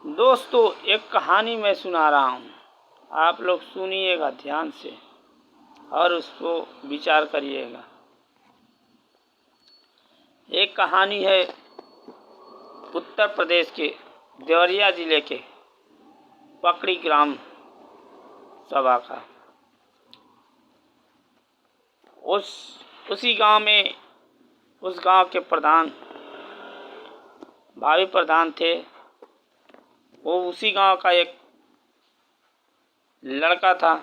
दोस्तों, एक कहानी मैं सुना रहा हूँ। आप लोग सुनिएगा ध्यान से और उसको विचार करिएगा। एक कहानी है उत्तर प्रदेश के देवरिया जिले के पकड़ी ग्राम सभा का। उसी गांव में उस गांव के प्रधान भावी प्रधान थे। वो उसी गांव का एक लड़का था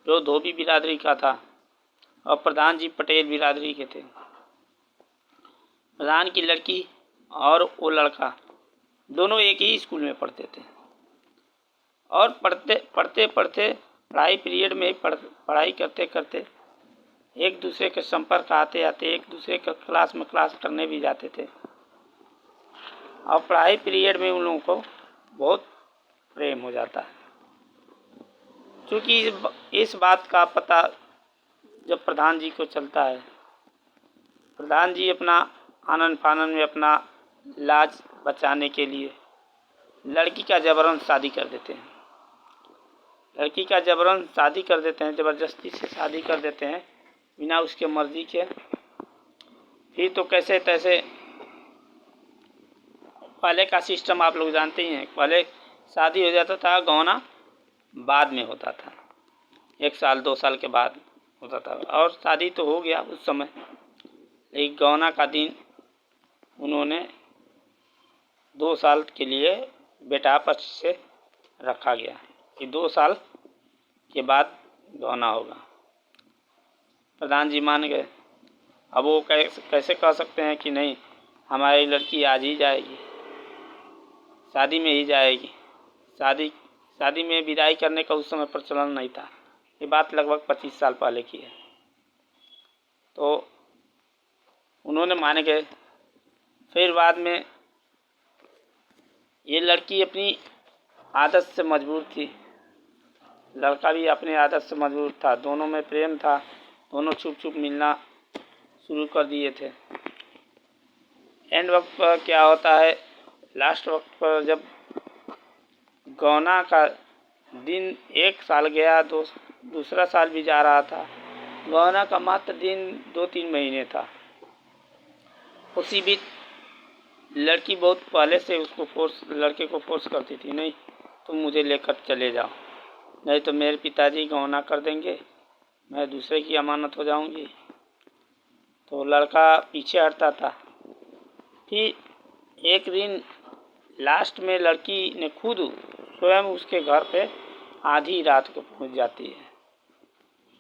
जो धोबी बिरादरी का था और प्रधान जी पटेल बिरादरी के थे। प्रधान की लड़की और वो लड़का दोनों एक ही स्कूल में पढ़ते थे और पढ़ते पढ़ाई पीरियड में पढ़ाई करते करते एक दूसरे के संपर्क आते आते एक दूसरे के क्लास में क्लास करने भी जाते थे और पढ़ाई पीरियड में उन लोगों को बहुत प्रेम हो जाता है। क्योंकि इस बात का पता जब प्रधान जी को चलता है, प्रधान जी अपना आनन फानन में अपना लाज बचाने के लिए लड़की का जबरन शादी कर देते हैं। लड़की का जबरन शादी कर देते हैं, ज़बरदस्ती से शादी कर देते हैं बिना उसके मर्जी के। फिर तो कैसे तैसे पहले का सिस्टम आप लोग जानते ही हैं। पहले शादी हो जाता था, गौना बाद में होता था, 1 साल 2 साल के बाद होता था और शादी तो हो गया उस समय। एक गौना का दिन उन्होंने 2 साल के लिए बेटा पक्ष से रखा गया कि 2 साल के बाद गौना होगा। प्रधान जी मान गए। अब वो कैसे कह सकते हैं कि नहीं, हमारी लड़की आज ही जाएगी, शादी में ही जाएगी। शादी में विदाई करने का उस समय प्रचलन नहीं था। ये बात लगभग 25 साल पहले की है। तो उन्होंने मान गए। फिर बाद में ये लड़की अपनी आदत से मजबूर थी, लड़का भी अपनी आदत से मजबूर था। दोनों में प्रेम था, दोनों छुप छुप मिलना शुरू कर दिए थे। एंड वक्त पर क्या होता है, लास्ट वक्त पर जब गौना का दिन 1 साल गया, दूसरा साल भी जा रहा था, गौना का मात्र दिन 2-3 महीने था। उसी बीच लड़की बहुत पहले से उसको लड़के को फोर्स करती थी, नहीं तुम मुझे लेकर चले जाओ, नहीं तो मेरे पिताजी गौना कर देंगे, मैं दूसरे की अमानत हो जाऊंगी। तो लड़का पीछे हटता था। फिर एक दिन लास्ट में लड़की ने खुद स्वयं उसके घर पे आधी रात को पहुंच जाती है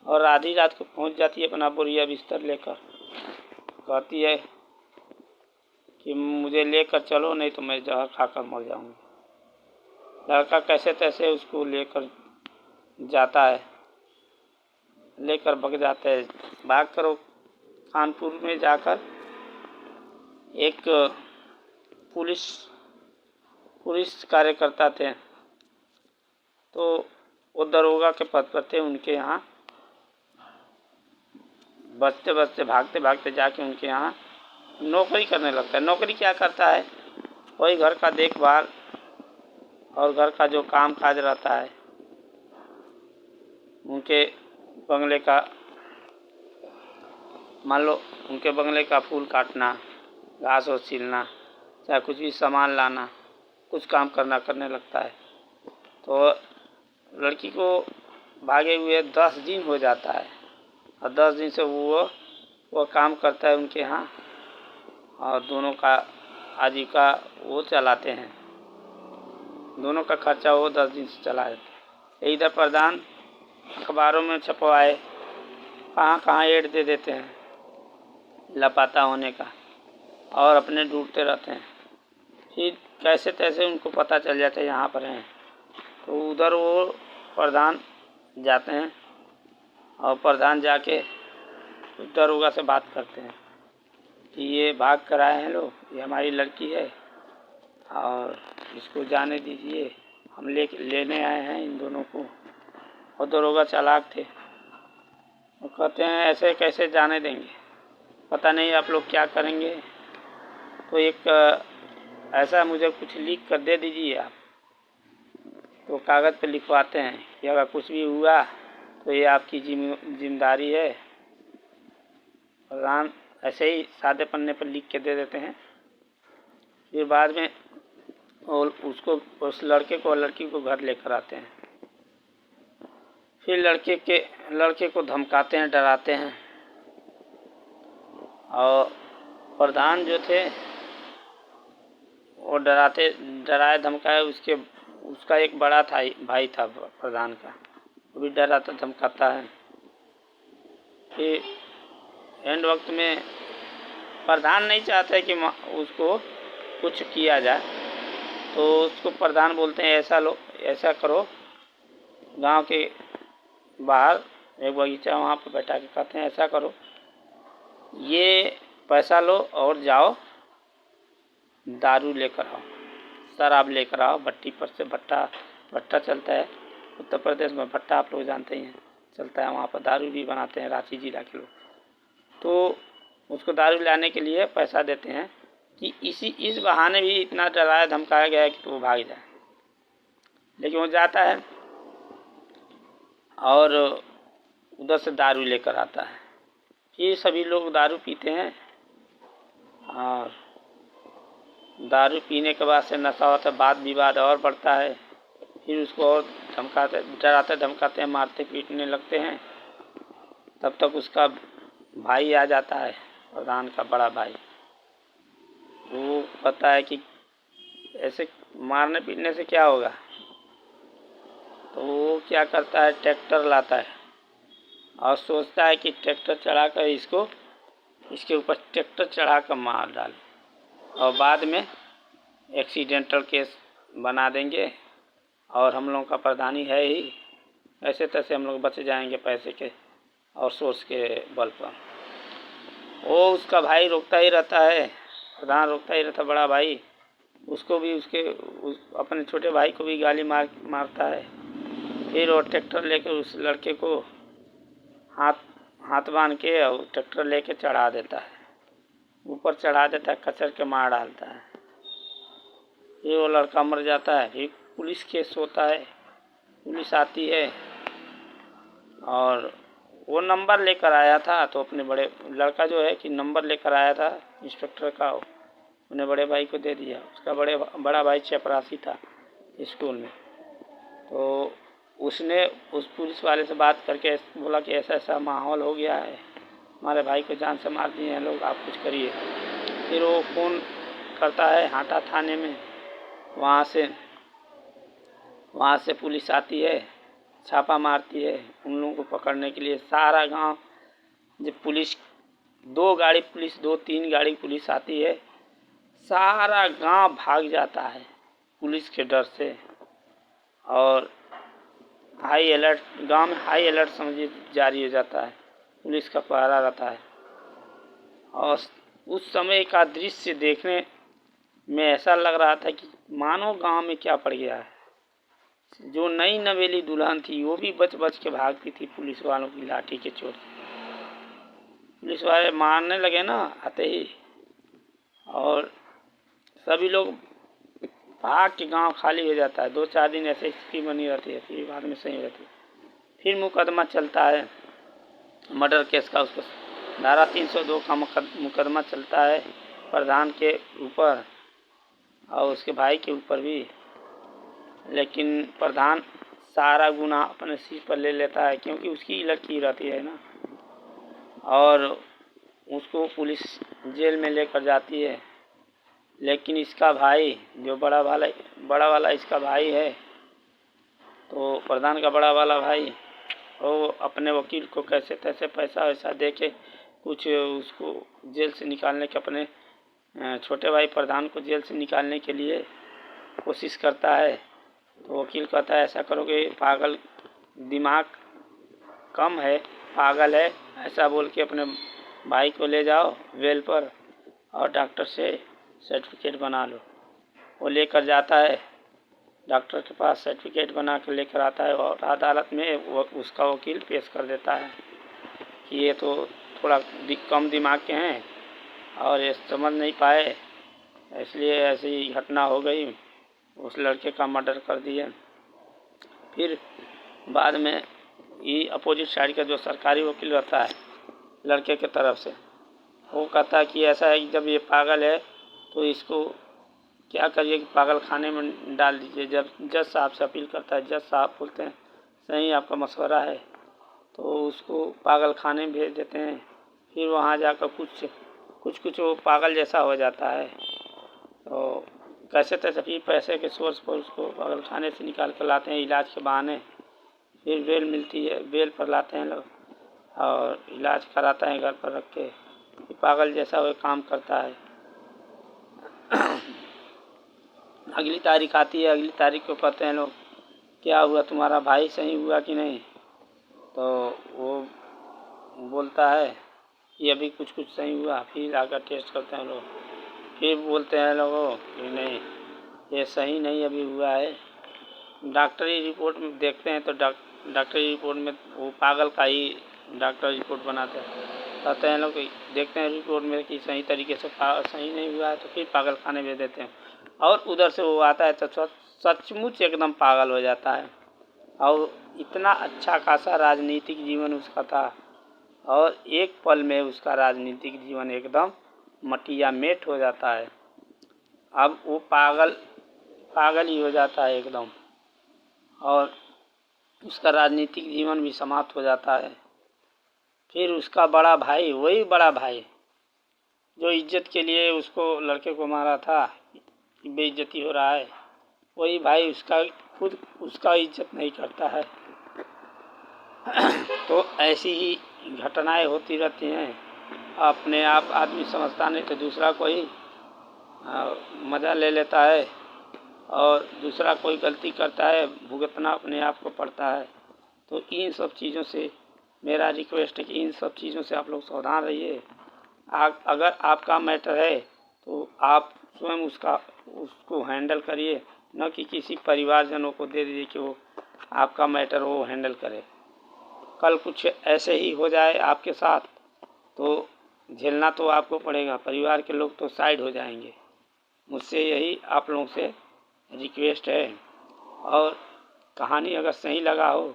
और आधी रात को पहुंच जाती है अपना बोरिया बिस्तर लेकर। कहती है कि मुझे लेकर चलो, नहीं तो मैं जहर खाकर मर जाऊंगी। लड़का कैसे तैसे उसको लेकर जाता है, लेकर भाग जाते हैं। भाग कर कानपुर में जाकर एक पुलिस कार्यकर्ता थे, तो वो दरोगा के पद पर थे। उनके यहाँ बचते बचते भागते भागते जाके उनके यहाँ नौकरी करने लगता है। नौकरी क्या करता है, वही घर का देखभाल और घर का जो काम काज रहता है, उनके बंगले का, मान लो उनके बंगले का फूल काटना, घास और छीलना, चाहे कुछ भी सामान लाना, कुछ काम करने लगता है। तो लड़की को भागे हुए 10 दिन हो जाता है और 10 दिन से वो काम करता है उनके यहाँ और दोनों का आजीविका वो चलाते हैं। दोनों का खर्चा वो 10 दिन से चला देते हैं। इधर प्रधान अखबारों में छपवाए, कहाँ ऐड दे देते हैं लापता होने का और अपने ढूंढते रहते हैं। फिर कैसे तैसे उनको पता चल जाता है यहाँ पर हैं, तो उधर वो प्रधान जाते हैं और प्रधान जाके दरोगा से बात करते हैं कि ये भाग कर आए हैं लोग, ये हमारी लड़की है और इसको जाने दीजिए, हम लेने आए हैं इन दोनों को। और दरोगा चालाक थे, वो कहते हैं ऐसे कैसे जाने देंगे, पता नहीं आप लोग क्या करेंगे, तो एक ऐसा मुझे कुछ लिख कर दे दीजिए आप, तो कागज़ पे लिखवाते हैं कि अगर कुछ भी हुआ तो ये आपकी जिम्मेदारी है। प्रधान ऐसे ही सादे पन्ने पर लिख के दे देते हैं। फिर बाद में और उसको, उस लड़के को और लड़की को घर लेकर आते हैं। फिर लड़के को धमकाते हैं, डराते हैं। और प्रधान जो थे वो डराए धमकाए, उसका एक बड़ा भाई था प्रधान का, वो भी डराता धमकाता है। फिर एंड वक्त में प्रधान नहीं चाहते कि उसको कुछ किया जाए, तो उसको प्रधान बोलते हैं ऐसा करो, गांव के बाहर एक बगीचा वहाँ पर बैठा के कहते हैं ऐसा करो, ये पैसा लो और जाओ दारू लेकर आओ, शराब लेकर आओ। भट्टी पर से भट्टा चलता है उत्तर प्रदेश में, भट्टा आप लोग जानते ही हैं, चलता है। वहाँ पर दारू भी बनाते हैं रांची जिला के लोग। तो उसको दारू लाने के लिए पैसा देते हैं कि इस बहाने भी इतना डराया धमकाया गया है कि तो वो भाग जाए। लेकिन वो जाता है और उधर से दारू लेकर आता है। फिर सभी लोग दारू पीते हैं और दारू पीने के बाद से नशा होता है, वाद विवाद और बढ़ता है। फिर उसको और डराते धमकाते हैं, मारते पीटने लगते हैं। तब तक उसका भाई आ जाता है, प्रधान का बड़ा भाई। वो कहता है कि ऐसे मारने पीटने से क्या होगा। तो वो क्या करता है, ट्रैक्टर लाता है और सोचता है कि ट्रैक्टर चढ़ाकर इसके ऊपर ट्रैक्टर चढ़ाकर मार डाल, और बाद में एक्सीडेंटल केस बना देंगे और हम लोगों का प्रधानी है ही, ऐसे तैसे हम लोग बच जाएंगे पैसे के और सोर्स के बल पर। वो उसका भाई रोकता ही रहता है, प्रधान रोकता ही रहता, बड़ा भाई। उसको भी अपने छोटे भाई को भी गाली मारता है। फिर वो ट्रैक्टर लेकर उस लड़के को हाथ बांध के और ट्रैक्टर लेके चढ़ा देता है, ऊपर चढ़ा देता है, कचर के मार डालता है। फिर वो लड़का मर जाता है। फिर पुलिस केस होता है, पुलिस आती है और वो नंबर लेकर आया था, तो अपने बड़े लड़का जो है कि नंबर लेकर आया था इंस्पेक्टर का, उन्हें बड़े भाई को दे दिया। उसका बड़ा भाई चपरासी था स्कूल में। तो उसने उस पुलिस वाले से बात करके बोला कि ऐसा ऐसा माहौल हो गया है, हमारे भाई को जान से मार दिए हैं लोग, आप कुछ करिए। फिर वो फ़ोन करता है हाटा थाने में, वहाँ से पुलिस आती है, छापा मारती है उन लोगों को पकड़ने के लिए। सारा गांव, जब पुलिस 2-3 गाड़ी पुलिस आती है, सारा गांव भाग जाता है पुलिस के डर से। और गांव में हाई अलर्ट समझिए जारी हो जाता है, पुलिस का पहरा रहता है। और उस समय का दृश्य देखने में ऐसा लग रहा था कि मानो गांव में क्या पड़ गया है। जो नई नवेली दुल्हन थी वो भी बच के भागती थी पुलिस वालों की लाठी के चोट से। पुलिस वाले मारने लगे ना आते ही, और सभी लोग भाग के गांव खाली हो जाता है। 2-4 दिन ऐसे स्थिति बनी रहती है, फिर बाद में सही रहती है। फिर मुकदमा चलता है मर्डर केस का, उसको धारा 302 का मुकदमा चलता है प्रधान के ऊपर और उसके भाई के ऊपर भी। लेकिन प्रधान सारा गुनाह अपने सिर पर ले लेता है, क्योंकि उसकी लड़की रहती है ना, और उसको पुलिस जेल में लेकर जाती है। लेकिन इसका भाई जो बड़ा वाला इसका भाई है, तो प्रधान का बड़ा वाला भाई, वो अपने वकील को कैसे तैसे पैसा वैसा दे के कुछ उसको जेल से निकालने के, अपने छोटे भाई प्रधान को जेल से निकालने के लिए कोशिश करता है। तो वकील कहता है ऐसा करोगे, पागल, दिमाग कम है, पागल है, ऐसा बोल के अपने भाई को ले जाओ वेल पर और डॉक्टर से सर्टिफिकेट बना लो। वो लेकर जाता है डॉक्टर के पास, सर्टिफिकेट बना कर लेकर आता है और अदालत में उसका वकील पेश कर देता है कि ये तो थोड़ा कम दिमाग के हैं और ये समझ नहीं पाए, इसलिए ऐसी घटना हो गई, उस लड़के का मर्डर कर दिए। फिर बाद में ये अपोजिट साइड का जो सरकारी वकील रहता है लड़के के तरफ से, वो कहता है कि ऐसा है कि जब ये पागल है तो इसको क्या करिए कि पागल खाने में डाल दीजिए। जब जज साहब से अपील करता है, जज साहब बोलते हैं सही आपका मशवरा है, तो उसको पागल खाने में भेज देते हैं। फिर वहाँ जाकर कुछ वो पागल जैसा हो जाता है, तो कैसे तैसे फिर पैसे के सोर्स पर उसको पागल खाने से निकाल कर लाते हैं इलाज के बहाने। फिर बेल मिलती है, बेल पर लाते हैं लोग और इलाज कराता है घर पर रख के। पागल जैसा वो काम करता है। अगली तारीख आती है, अगली तारीख को कहते हैं लोग क्या हुआ, तुम्हारा भाई सही हुआ कि नहीं, तो वो बोलता है कि अभी कुछ सही हुआ। फिर आकर टेस्ट करते हैं लोग, फिर बोलते हैं लोगों कि नहीं ये सही नहीं अभी हुआ है। डॉक्टरी रिपोर्ट में देखते हैं तो डॉक्टरी रिपोर्ट में वो पागल का ही डॉक्टर रिपोर्ट बनाते हैं। कहते हैं लोग देखते हैं रिपोर्ट में कि सही तरीके से सही नहीं हुआ है, तो फिर पागल खाने भेज देते हैं। और उधर से वो आता है तो सचमुच एकदम पागल हो जाता है। और इतना अच्छा खासा राजनीतिक जीवन उसका था और एक पल में उसका राजनीतिक जीवन एकदम मटिया मेट हो जाता है। अब वो पागल ही हो जाता है एकदम, और उसका राजनीतिक जीवन भी समाप्त हो जाता है। फिर उसका बड़ा भाई, वही बड़ा भाई जो इज्जत के लिए उसको लड़के को मारा था, बेइज्जती हो रहा है, वही भाई उसका खुद उसका इज्जत नहीं करता है। तो ऐसी ही घटनाएं होती रहती हैं। अपने आप आदमी समझता नहीं तो दूसरा कोई मज़ा ले लेता है, और दूसरा कोई गलती करता है भुगतना अपने आप को पड़ता है। तो इन सब चीज़ों से मेरा रिक्वेस्ट है कि इन सब चीज़ों से आप लोग सावधान रहिए। अगर आपका मैटर है तो आप स्वयं उसको हैंडल करिए, न कि किसी परिवारजनों को दे दीजिए कि वो आपका मैटर वो हैंडल करे। कल कुछ ऐसे ही हो जाए आपके साथ तो झेलना तो आपको पड़ेगा, परिवार के लोग तो साइड हो जाएंगे। मुझसे यही आप लोगों से रिक्वेस्ट है। और कहानी अगर सही लगा हो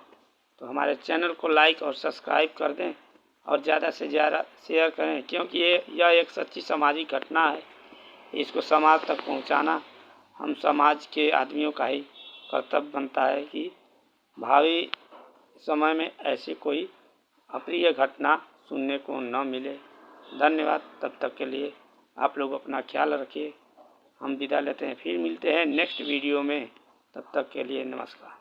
तो हमारे चैनल को लाइक और सब्सक्राइब कर दें और ज़्यादा से ज़्यादा शेयर करें, क्योंकि यह एक सच्ची सामाजिक घटना है। इसको समाज तक पहुंचाना हम समाज के आदमियों का ही कर्तव्य बनता है कि भावी समय में ऐसी कोई अप्रिय घटना सुनने को न मिले। धन्यवाद। तब तक के लिए आप लोग अपना ख्याल रखिए। हम विदा लेते हैं, फिर मिलते हैं नेक्स्ट वीडियो में। तब तक के लिए नमस्कार।